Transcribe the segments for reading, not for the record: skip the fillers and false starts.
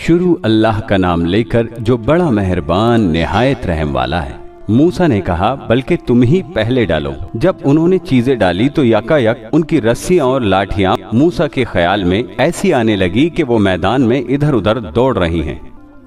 शुरू अल्लाह का नाम लेकर जो बड़ा मेहरबान निहायत रहम वाला है। मूसा ने कहा, बल्कि तुम ही पहले डालो। जब उन्होंने चीजें डाली तो यकायक उनकी रस्सियां और लाठियां मूसा के ख्याल में ऐसी आने लगी कि वो मैदान में इधर उधर दौड़ रही हैं।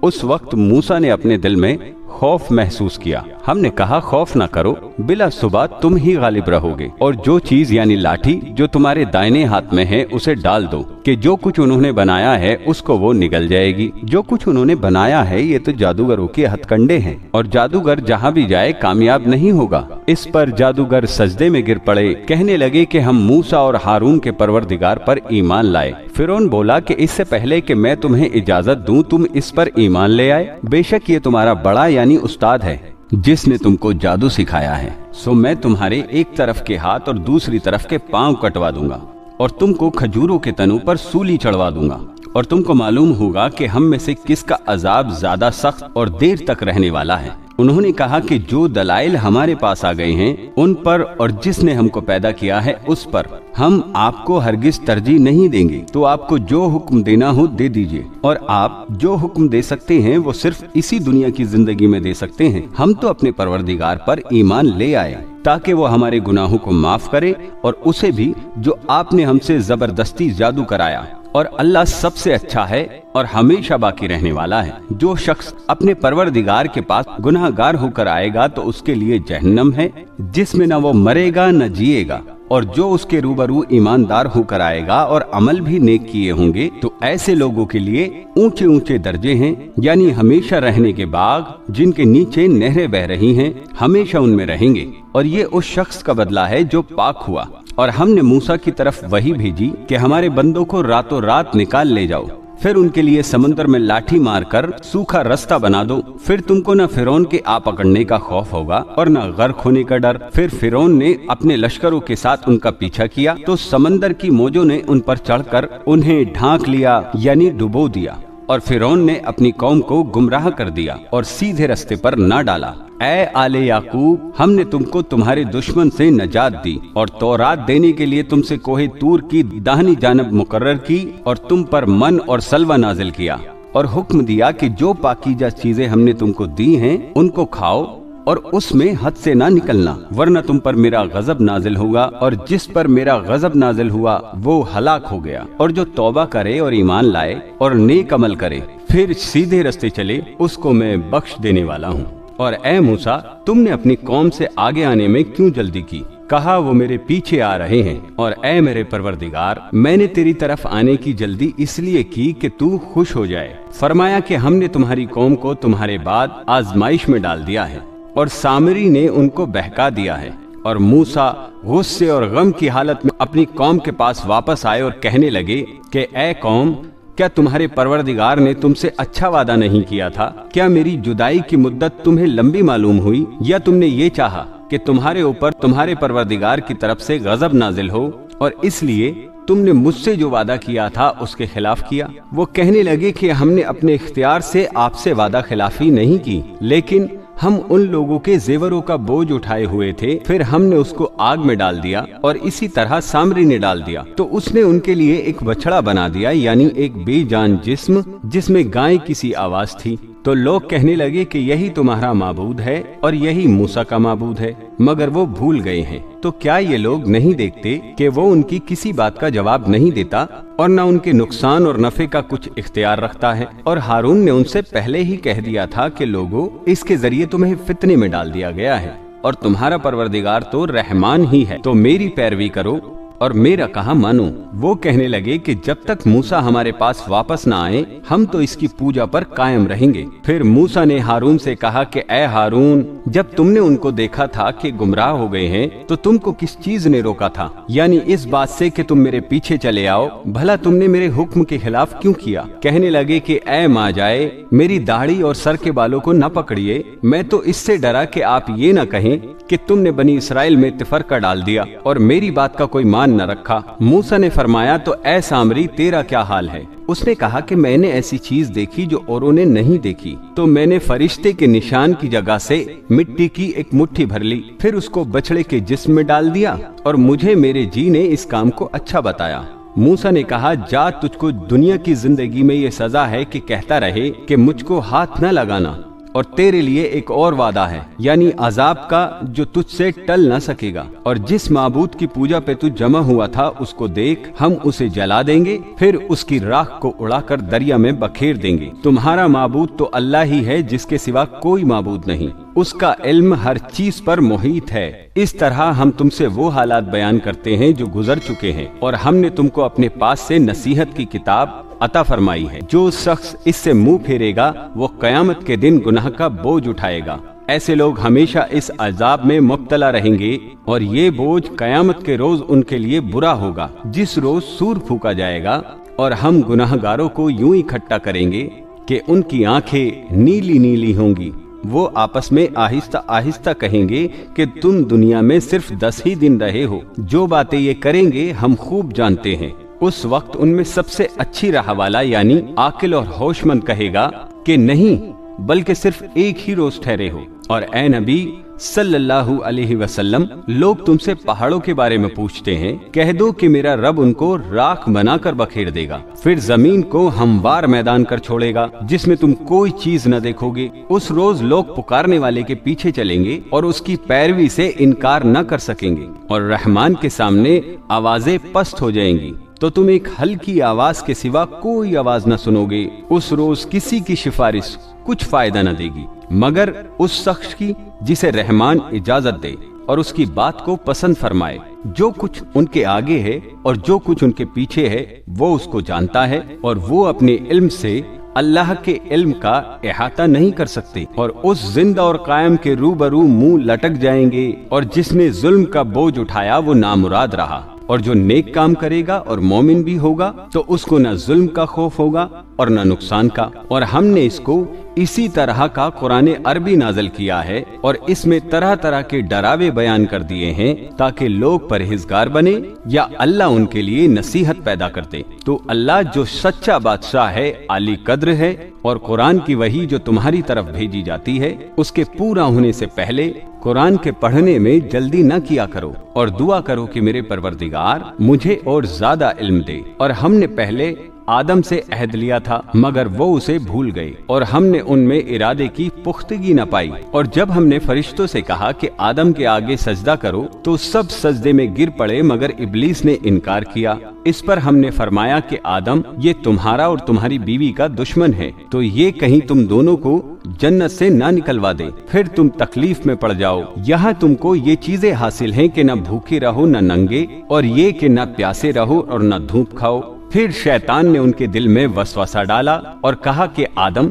उस वक्त मूसा ने अपने दिल में खौफ महसूस किया। हमने कहा, खौफ ना करो, बिला सुबह तुम ही गालिब रहोगे, और जो चीज यानी लाठी जो तुम्हारे दाहिने हाथ में है उसे डाल दो कि जो कुछ उन्होंने बनाया है उसको वो निगल जाएगी। जो कुछ उन्होंने बनाया है ये तो जादूगरों के हथकंडे हैं, और जादूगर जहाँ भी जाए कामयाब नहीं होगा। इस पर जादूगर सजदे में गिर पड़े, कहने लगे कि हम मूसा और हारून के परवरदिगार पर ईमान लाए। फिरौन बोला कि इससे पहले कि मैं तुम्हें इजाजत दूं तुम इस पर ईमान ले आए। बेशक ये तुम्हारा बड़ा यानी उस्ताद है जिसने तुमको जादू सिखाया है। सो मैं तुम्हारे एक तरफ के हाथ और दूसरी तरफ के पांव कटवा दूंगा और तुमको खजूरों के तनों पर सूली चढ़वा दूंगा, और तुमको मालूम होगा कि हम में से किसका अजाब ज्यादा सख्त और देर तक रहने वाला है। उन्होंने कहा कि जो दलाइल हमारे पास आ गए हैं उन पर और जिसने हमको पैदा किया है उस पर हम आपको हरगिज तरजीह नहीं देंगे। तो आपको जो हुक्म देना हो दे दीजिए, और आप जो हुक्म दे सकते हैं वो सिर्फ इसी दुनिया की जिंदगी में दे सकते हैं। हम तो अपने परवरदिगार पर ईमान ले आए ताकि वो हमारे गुनाहों को माफ करे, और उसे भी जो आपने हमसे जबरदस्ती जादू कराया। और अल्लाह सबसे अच्छा है और हमेशा बाकी रहने वाला है। जो शख्स अपने परवरदिगार के पास गुनाहगार होकर आएगा तो उसके लिए जहन्नम है जिसमें न वो मरेगा न जिएगा, और जो उसके रूबरू ईमानदार होकर आएगा और अमल भी नेक किए होंगे तो ऐसे लोगों के लिए ऊंचे ऊंचे दर्जे हैं, यानी हमेशा रहने के बाग जिनके नीचे नहरें बह रही हैं, हमेशा उनमें रहेंगे। और ये उस शख्स का बदला है जो पाक हुआ। और हमने मूसा की तरफ वही भेजी कि हमारे बंदों को रातों रात निकाल ले जाओ, फिर उनके लिए समंदर में लाठी मारकर सूखा रास्ता बना दो। फिर तुमको न फिरौन के आ पकड़ने का खौफ होगा और न गर्क होने का डर। फिर फिरौन ने अपने लश्करों के साथ उनका पीछा किया तो समंदर की मौजों ने उन पर चढ़कर उन्हें ढांक लिया यानी डुबो दिया, और फिरौन ने अपनी कौम को गुमराह कर दिया और सीधे रास्ते पर न डाला। ऐ आले याकूब, हमने तुमको तुम्हारे दुश्मन से नजात दी और तौरात देने के लिए तुमसे कोहे तूर की दाहिनी जानब मुकर्रर की, और तुम पर मन और सलवा नाजिल किया, और हुक्म दिया कि जो पाकीजा चीजें हमने तुमको दी हैं उनको खाओ और उसमें हद से ना निकलना, वरना तुम पर मेरा गजब नाजिल होगा, और जिस पर मेरा गजब नाजिल हुआ वो हलाक हो गया। और जो तौबा करे और ईमान लाए और नेक अमल करे फिर सीधे रास्ते चले उसको मैं बख्श देने वाला हूँ। और ए मूसा, तुमने अपनी कौम से आगे आने में क्यों जल्दी की? कहा, वो मेरे पीछे आ रहे हैं। और ए मेरे परवरदिगार, मैंने तेरी तरफ आने की जल्दी इसलिए की कि तू खुश हो जाए। फरमाया कि हमने तुम्हारी कौम को तुम्हारे बाद आजमाइश में डाल दिया है, और सामरी ने उनको बहका दिया है। और मूसा गुस्से और गम की हालत में अपनी कौम के पास वापस आए और कहने लगे कि ए कौम, क्या तुम्हारे परवरदिगार ने तुमसे अच्छा वादा नहीं किया था? क्या मेरी जुदाई की मुद्दत तुम्हें लंबी मालूम हुई, या तुमने ये चाहा कि तुम्हारे ऊपर तुम्हारे परवरदिगार की तरफ से गजब नाजिल हो, और इसलिए तुमने मुझसे जो वादा किया था उसके खिलाफ किया? वो कहने लगे कि हमने अपने इख्तियार से आपसे वादा खिलाफी नहीं की, लेकिन हम उन लोगों के जेवरों का बोझ उठाए हुए थे, फिर हमने उसको आग में डाल दिया, और इसी तरह सामरी ने डाल दिया तो उसने उनके लिए एक बछड़ा बना दिया, यानी एक बेजान जिस्म जिसमें गाय की सी आवाज थी। तो लोग कहने लगे कि यही तुम्हारा माबूद है और यही मूसा का माबूद है, मगर वो भूल गए हैं। तो क्या ये लोग नहीं देखते कि वो उनकी किसी बात का जवाब नहीं देता और न उनके नुकसान और नफे का कुछ इख्तियार रखता है? और हारून ने उनसे पहले ही कह दिया था कि लोगों, इसके जरिए तुम्हें फितने में डाल दिया गया है, और तुम्हारा परवरदिगार तो रहमान ही है, तो मेरी पैरवी करो और मेरा कहा मानो। वो कहने लगे कि जब तक मूसा हमारे पास वापस न आए हम तो इसकी पूजा पर कायम रहेंगे। फिर मूसा ने हारून से कहा कि ए हारून, जब तुमने उनको देखा था कि गुमराह हो गए हैं तो तुमको किस चीज ने रोका था, यानी इस बात से कि तुम मेरे पीछे चले आओ? भला तुमने मेरे हुक्म के खिलाफ क्यों किया? कहने लगे कि ए माँ जाए, मेरी दाढ़ी और सर के बालों को न पकड़िए, मैं तो इससे डरा कि आप ये न कहें कि तुमने बनी इसराइल में तिफरका डाल दिया और मेरी बात का कोई मान न रखा। मूसा ने फरमाया, तो ऐ सामरी, तेरा क्या हाल है? उसने कहा कि मैंने ऐसी चीज देखी जो औरों ने नहीं देखी, तो मैंने फरिश्ते के निशान की जगह से मिट्टी की एक मुट्ठी भर ली, फिर उसको बछड़े के जिस्म में डाल दिया, और मुझे मेरे जी ने इस काम को अच्छा बताया। मूसा ने कहा, जा तुझको दुनिया की जिंदगी में ये सजा है कि कहता रहे कि मुझको हाथ न लगाना, और तेरे लिए एक और वादा है, यानी अजाब का, जो तुझसे टल न सकेगा। और जिस माबूद की पूजा पे तू जमा हुआ था उसको देख, हम उसे जला देंगे, फिर उसकी राख को उड़ाकर दरिया में बखेर देंगे। तुम्हारा माबूद तो अल्लाह ही है, जिसके सिवा कोई माबूद नहीं। उसका इल्म हर चीज पर मुहीत है। इस तरह हम तुमसे वो हालात बयान करते हैं जो गुजर चुके हैं, और हमने तुमको अपने पास से नसीहत की किताब अता फरमाई है। जो शख्स इससे मुंह फेरेगा वो कयामत के दिन गुनाह का बोझ उठाएगा। ऐसे लोग हमेशा इस अजाब में मुब्तला रहेंगे, और ये बोझ कयामत के रोज उनके लिए बुरा होगा, जिस रोज सूर फूका जाएगा, और हम गुनाहगारों को यूं इकट्ठा करेंगे कि उनकी आंखें नीली नीली होंगी। वो आपस में आहिस्ता आहिस्ता कहेंगे कि तुम दुनिया में सिर्फ 10 ही दिन रहे हो। जो बातें ये करेंगे हम खूब जानते हैं। उस वक्त उनमें सबसे अच्छी राह वाला यानी आकिल और होशमंद कहेगा कि नहीं, बल्कि सिर्फ एक ही रोज ठहरे हो। और ए नबी सल्लल्लाहु अलैहि वसल्लम, लोग तुमसे पहाड़ों के बारे में पूछते हैं, कह दो कि मेरा रब उनको राख बनाकर बखेर देगा, फिर जमीन को हमवार मैदान कर छोड़ेगा जिसमें तुम कोई चीज न देखोगे। उस रोज लोग पुकारने वाले के पीछे चलेंगे और उसकी पैरवी से इनकार न कर सकेंगे, और रहमान के सामने आवाजें पस्त हो जाएंगी, तो तुम एक हल्की आवाज के सिवा कोई आवाज न सुनोगे। उस रोज किसी की सिफारिश कुछ फायदा न देगी, मगर उस शख्स की जिसे रहमान इजाजत दे और उसकी बात को पसंद फरमाए। जो कुछ उनके आगे है और जो कुछ उनके पीछे है वो उसको जानता है, और वो अपने इल्म से अल्लाह के इल्म का इहाता नहीं कर सकते। और उस जिंदा और कायम के रूबरू मुंह लटक जाएंगे, और जिसने जुल्म का बोझ उठाया वो नामुराद रहा। और जो नेक काम करेगा और मोमिन भी होगा तो उसको न जुल्म का खौफ होगा और न नुकसान का। और हमने इसको इसी तरह का कुरान अरबी नाज़िल किया है, और इसमें तरह तरह के डरावे बयान कर दिए हैं ताकि लोग परहेजगार बने या अल्लाह उनके लिए नसीहत पैदा करते। तो अल्लाह जो सच्चा बादशाह है, आली कद्र है, और कुरान की वही जो तुम्हारी तरफ भेजी जाती है उसके पूरा होने से पहले कुरान के पढ़ने में जल्दी न किया करो, और दुआ करो कि मेरे परवरदिगार मुझे और ज्यादा इल्म दे। और हमने पहले आदम से अहद लिया था, मगर वो उसे भूल गए, और हमने उनमें इरादे की पुख्तगी न पाई। और जब हमने फरिश्तों से कहा कि आदम के आगे सजदा करो तो सब सजदे में गिर पड़े, मगर इब्लीस ने इनकार किया। इस पर हमने फरमाया कि आदम, ये तुम्हारा और तुम्हारी बीवी का दुश्मन है, तो ये कहीं तुम दोनों को जन्नत से ना निकलवा दे, फिर तुम तकलीफ में पड़ जाओ। यहाँ तुमको ये चीजें हासिल हैं कि न भूखे रहो न नंगे, और ये कि न प्यासे रहो और न धूप खाओ। फिर शैतान ने उनके दिल में वसवसा डाला और कहा कि आदम,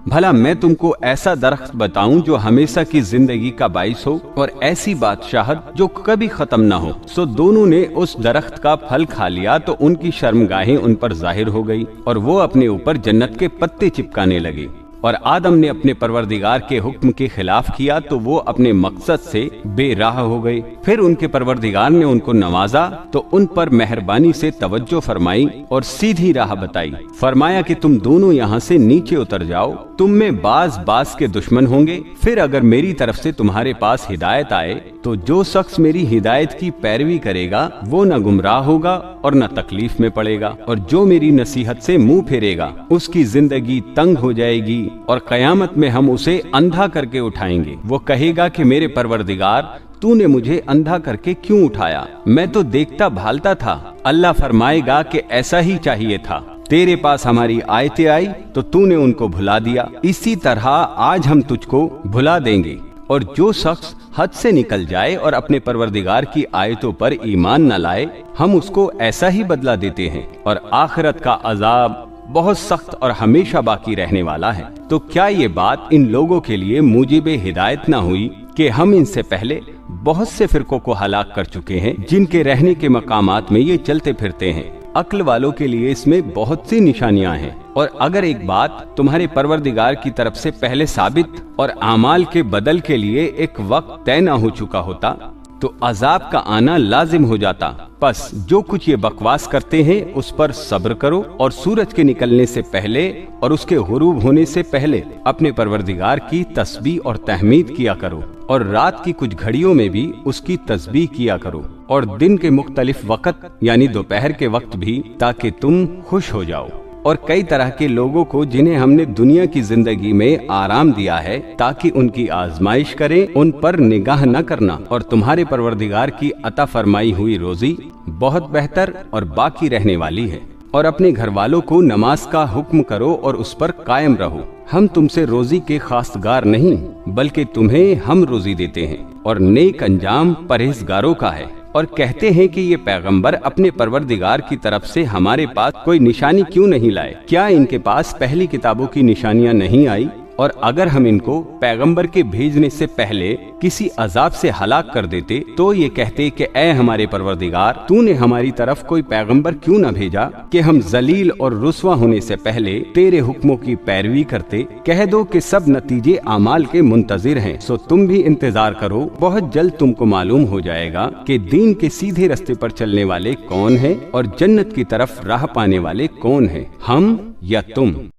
भला मैं तुमको ऐसा दरख्त बताऊं जो हमेशा की जिंदगी का बाइस हो, और ऐसी बादशाहत जो कभी खत्म ना हो। सो दोनों ने उस दरख्त का फल खा लिया तो उनकी शर्मगाहें उन पर जाहिर हो गई, और वो अपने ऊपर जन्नत के पत्ते चिपकाने लगे। और आदम ने अपने परवरदिगार के हुक्म के खिलाफ किया तो वो अपने मकसद से बेराह हो गए। फिर उनके परवरदिगार ने उनको नवाजा तो उन पर मेहरबानी से तवज्जो फरमाई और सीधी राह बताई। फरमाया कि तुम दोनों यहाँ से नीचे उतर जाओ, तुम में बाज बाज के दुश्मन होंगे। फिर अगर मेरी तरफ से तुम्हारे पास हिदायत आए तो जो शख्स मेरी हिदायत की पैरवी करेगा वो न गुमराह होगा और न तकलीफ में पड़ेगा, और जो मेरी नसीहत से मुंह फेरेगा उसकी जिंदगी तंग हो जाएगी, और कयामत में हम उसे अंधा करके उठाएंगे। वो कहेगा कि मेरे परवरदिगार, तूने मुझे अंधा करके क्यों उठाया? मैं तो देखता भालता था। अल्लाह फरमाएगा कि ऐसा ही चाहिए था। तेरे पास हमारी आयतें आई तो तूने उनको भुला दिया। इसी तरह आज हम तुझको भुला देंगे। और जो शख्स हद से निकल जाए और अपने परवरदिगार की आयतों पर ईमान न लाए, हम उसको ऐसा ही बदला देते हैं, और आखिरत का अजाब बहुत सख्त और हमेशा बाकी रहने वाला है। तो क्या ये बात इन लोगों के लिए मूजिबे हिदायत न हुई कि हम इनसे पहले बहुत से फिरकों को हलाक कर चुके हैं, जिनके रहने के मकामात में ये चलते फिरते हैं। अक्ल वालों के लिए इसमें बहुत सी निशानियां हैं। और अगर एक बात तुम्हारे परवरदिगार की तरफ से पहले साबित और आमाल के बदल के लिए एक वक्त तय न हो चुका होता तो अजाब का आना लाजिम हो जाता। बस जो कुछ ये बकवास करते हैं उस पर सब्र करो, और सूरज के निकलने से पहले और उसके गुरूब होने से पहले अपने परवरदिगार की तस्बीह और तहमीद किया करो, और रात की कुछ घड़ियों में भी उसकी तस्बीह किया करो। और दिन के मुख्तलिफ वक्त यानी दोपहर के वक्त भी, ताकि तुम खुश हो जाओ। और कई तरह के लोगों को जिन्हें हमने दुनिया की जिंदगी में आराम दिया है ताकि उनकी आजमाइश करें, उन पर निगाह न करना। और तुम्हारे परवरदिगार की अता फरमाई हुई रोजी बहुत बेहतर और बाकी रहने वाली है। और अपने घर वालों को नमाज का हुक्म करो और उस पर कायम रहो। हम तुमसे रोजी के खासगार नहीं, बल्कि तुम्हें हम रोजी देते हैं, और नेक अंजाम परहेजगारों का है। और कहते हैं कि ये पैगंबर अपने परवरदिगार की तरफ से हमारे पास कोई निशानी क्यों नहीं लाए? क्या इनके पास पहली किताबों की निशानियां नहीं आई? और अगर हम इनको पैगंबर के भेजने से पहले किसी अजाब से हलाक कर देते तो ये कहते कि ऐ हमारे परवरदिगार, तूने हमारी तरफ कोई पैगंबर क्यों न भेजा कि हम जलील और रुस्वा होने से पहले तेरे हुक्मों की पैरवी करते। कह दो कि सब नतीजे आमाल के मुंतजिर हैं, सो तुम भी इंतजार करो। बहुत जल्द तुमको मालूम हो जाएगा कि दीन के सीधे रास्ते पर चलने वाले कौन है और जन्नत की तरफ राह पाने वाले कौन है, हम या तुम।